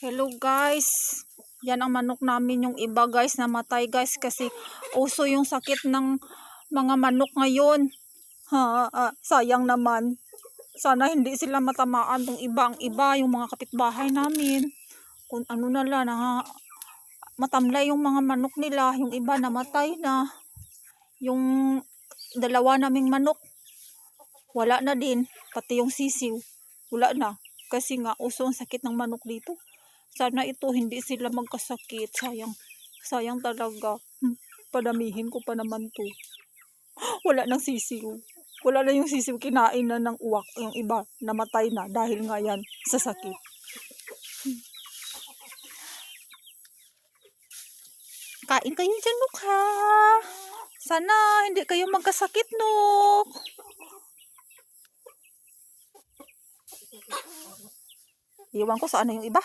Hello guys, yan ang manok namin, yung iba guys namatay guys kasi uso yung sakit ng mga manok ngayon. Sayang naman. Sana hindi sila matamaan tong iba, ang iba yung mga kapitbahay namin. Kung ano na lang, matamlay yung mga manok nila, yung iba namatay na. Yung dalawa naming manok, wala na din, pati yung sisiw, wala na. Kasi nga uso ang sakit ng manok dito. Sana ito hindi sila magkasakit. Sayang talaga. Padamihin ko pa naman to. Wala nang sisiw. Wala na yung sisiw, kinain na ng uwak. Yung iba namatay na dahil nga yan sa sakit. Kain kayo dyan, Nuk, ha? Sana hindi kayo magkasakit, Nuk. Iwan ko, saan na yung iba?